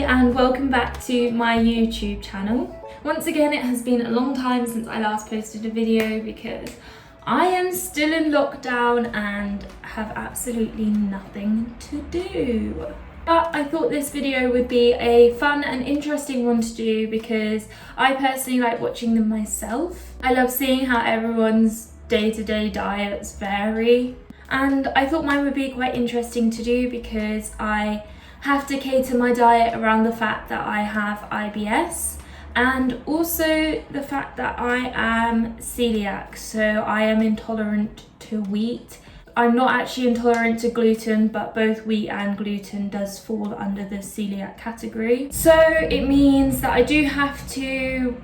and welcome back to my YouTube channel. Once again, it has been a long time since I last posted a video because I am still in lockdown and have absolutely nothing to do. But I thought this video would be a fun and interesting one to do because I personally like watching them myself. I love seeing how everyone's day-to-day diets vary. And I thought mine would be quite interesting to do because I have to cater my diet around the fact that I have IBS and also the fact that I am celiac, so I am intolerant to wheat. I'm not actually intolerant to gluten, but both wheat and gluten does fall under the celiac category. So it means that I do have to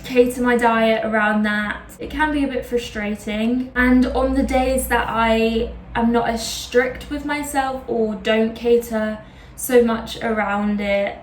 cater my diet around that. It can be a bit frustrating, and on the days that I am not as strict with myself or don't cater so much around it,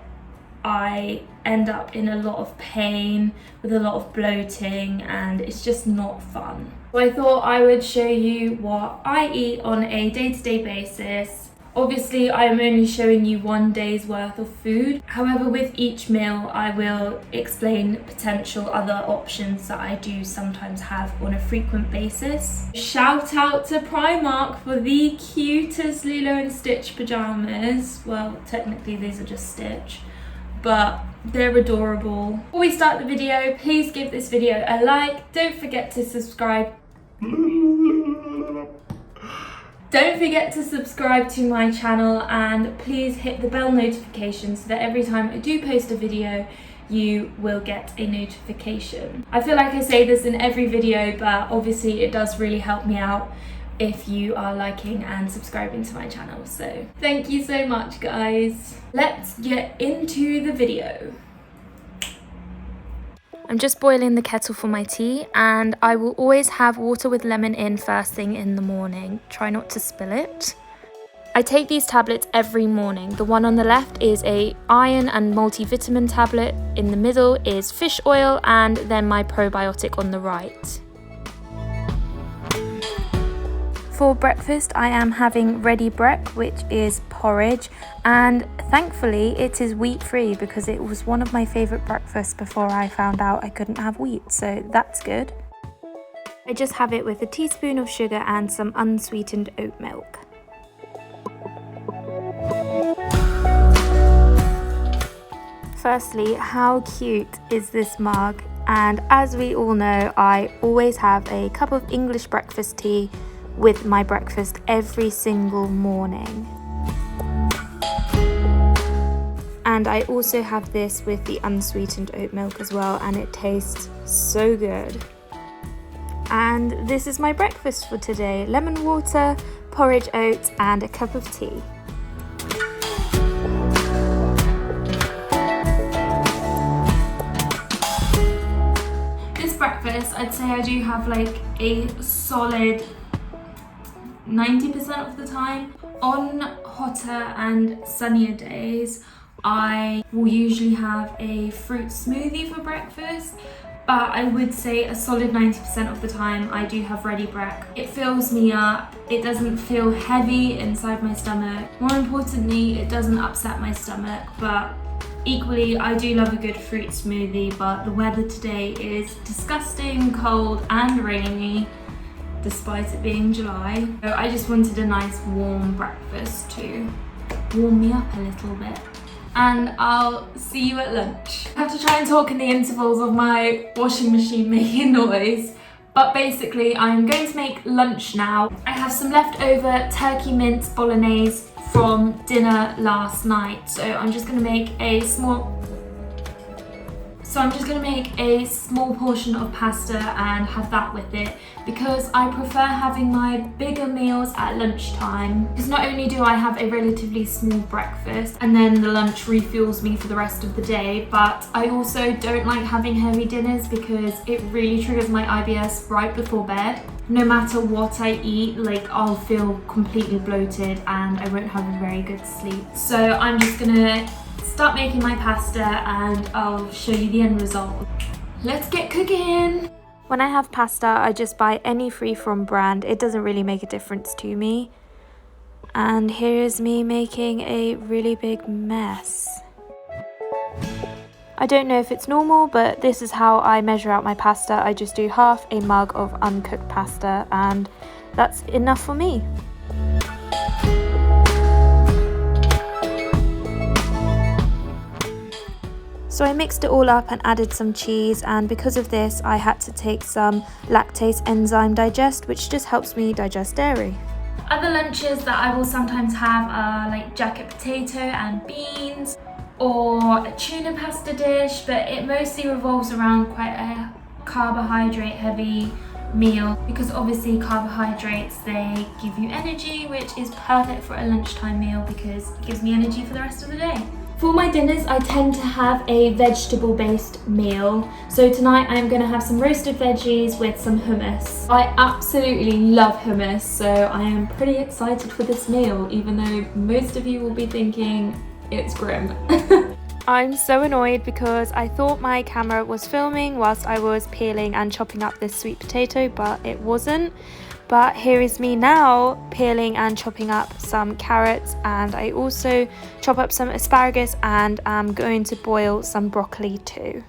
I end up in a lot of pain with a lot of bloating, and it's just not fun. So I thought I would show you what I eat on a day-to-day basis. Obviously, I am only showing you one day's worth of food. However, with each meal, I will explain potential other options that I do sometimes have on a frequent basis. Shout out to Primark for the cutest Lilo and Stitch pajamas. Well, technically these are just Stitch, but they're adorable. Before we start the video, please give this video a like. Don't forget to subscribe. Don't forget to subscribe to my channel, and please hit the bell notification so that every time I do post a video, you will get a notification. I feel like I say this in every video, but obviously it does really help me out if you are liking and subscribing to my channel. So thank you so much, guys. Let's get into the video. I'm just boiling the kettle for my tea, and I will always have water with lemon in first thing in the morning. Try not to spill it. I take these tablets every morning. The one on the left is a iron and multivitamin tablet, in the middle is fish oil, and then my probiotic on the right. For breakfast, I am having ready brek, which is porridge, and thankfully it is wheat free because it was one of my favourite breakfasts before I found out I couldn't have wheat, so that's good. I just have it with a teaspoon of sugar and some unsweetened oat milk. Firstly, how cute is this mug? And as we all know, I always have a cup of English breakfast tea with my breakfast every single morning. And I also have this with the unsweetened oat milk as well, and it tastes so good. And this is my breakfast for today: lemon water, porridge oats, and a cup of tea. This breakfast, I'd say I do have like a solid 90% of the time. On hotter and sunnier days, I will usually have a fruit smoothie for breakfast, but I would say a solid 90% of the time I do have ready brek. It fills me up, it doesn't feel heavy inside my stomach. More importantly, it doesn't upset my stomach, but equally I do love a good fruit smoothie, but the weather today is disgusting, cold and rainy, despite it being July. So I just wanted a nice warm breakfast to warm me up a little bit. And I'll see you at lunch. I have to try and talk in the intervals of my washing machine making noise. But basically, I'm going to make lunch now. I have some leftover turkey mince bolognese from dinner last night. So I'm just gonna make a small portion of pasta and have that with it, because I prefer having my bigger meals at lunchtime, because not only do I have a relatively small breakfast and then the lunch refuels me for the rest of the day, but I also don't like having heavy dinners because it really triggers my IBS right before bed. No matter what I eat, like I'll feel completely bloated and I won't have a very good sleep. So I'm just gonna start making my pasta and I'll show you the end result. Let's get cooking! When I have pasta, I just buy any free-from brand. It doesn't really make a difference to me. And here is me making a really big mess. I don't know if it's normal, but this is how I measure out my pasta. I just do half a mug of uncooked pasta, and that's enough for me. So I mixed it all up and added some cheese, and because of this I had to take some lactase enzyme digest, which just helps me digest dairy. Other lunches that I will sometimes have are like jacket potato and beans, or a tuna pasta dish, but it mostly revolves around quite a carbohydrate heavy meal, because obviously carbohydrates, they give you energy, which is perfect for a lunchtime meal because it gives me energy for the rest of the day. For my dinners, I tend to have a vegetable-based meal. So tonight I'm going to have some roasted veggies with some hummus. I absolutely love hummus, so I am pretty excited for this meal, even though most of you will be thinking it's grim. I'm so annoyed because I thought my camera was filming whilst I was peeling and chopping up this sweet potato, but it wasn't. But here is me now peeling and chopping up some carrots, and I also chop up some asparagus, and I'm going to boil some broccoli too.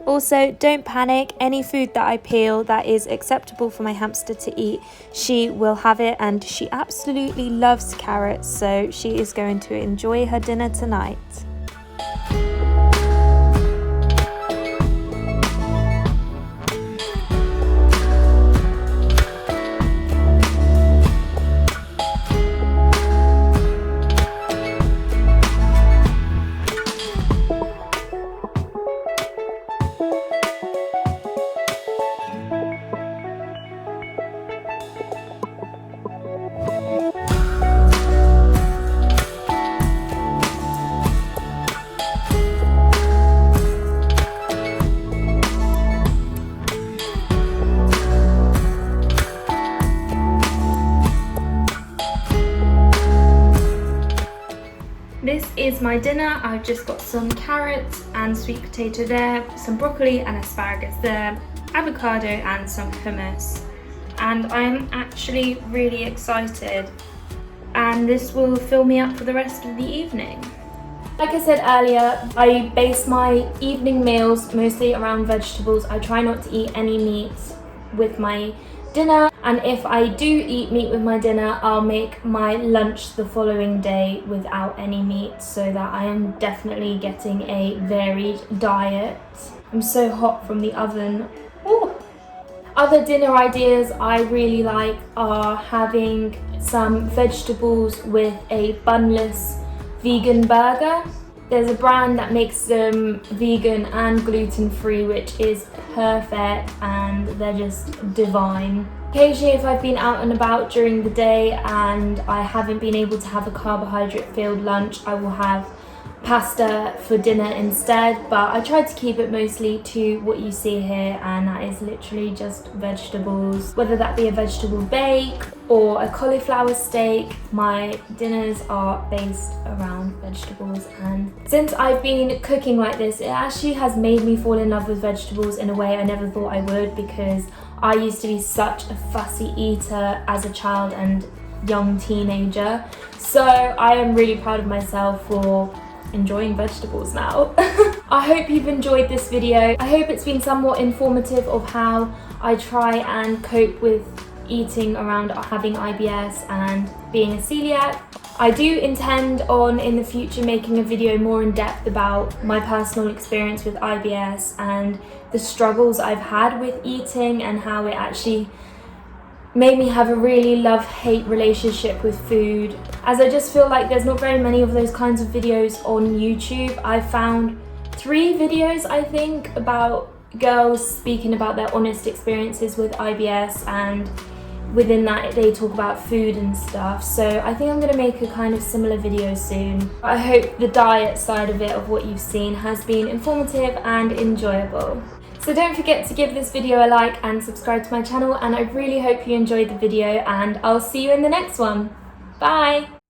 Also, don't panic, any food that I peel that is acceptable for my hamster to eat, she will have it, and she absolutely loves carrots, so she is going to enjoy her dinner tonight. This is my dinner. I've just got some carrots and sweet potato there, some broccoli and asparagus there, avocado and some hummus. And I'm actually really excited, and this will fill me up for the rest of the evening. Like I said earlier, I base my evening meals mostly around vegetables. I try not to eat any meat with my dinner, and if I do eat meat with my dinner, I'll make my lunch the following day without any meat, so that I am definitely getting a varied diet. I'm so hot from the oven. Ooh. Other dinner ideas I really like are having some vegetables with a bunless vegan burger. There's a brand that makes them vegan and gluten-free, which is perfect, and they're just divine. Occasionally, if I've been out and about during the day and I haven't been able to have a carbohydrate-filled lunch, I will have pasta for dinner instead, but I try to keep it mostly to what you see here, and that is literally just vegetables, whether that be a vegetable bake or a cauliflower steak. My dinners are based around vegetables, and since I've been cooking like this, it actually has made me fall in love with vegetables in a way I never thought I would, because I used to be such a fussy eater as a child and young teenager. So I am really proud of myself for enjoying vegetables now. I hope you've enjoyed this video. I hope it's been somewhat informative of how I try and cope with eating around having IBS and being a celiac. I do intend on in the future making a video more in depth about my personal experience with IBS and the struggles I've had with eating, and how it actually made me have a really love-hate relationship with food, as I just feel like there's not very many of those kinds of videos on YouTube. I found 3 videos, I think, about girls speaking about their honest experiences with IBS, and within that they talk about food and stuff. So I think I'm going to make a kind of similar video soon. I hope the diet side of it, of what you've seen, has been informative and enjoyable. So don't forget to give this video a like and subscribe to my channel, and I really hope you enjoyed the video, and I'll see you in the next one. Bye!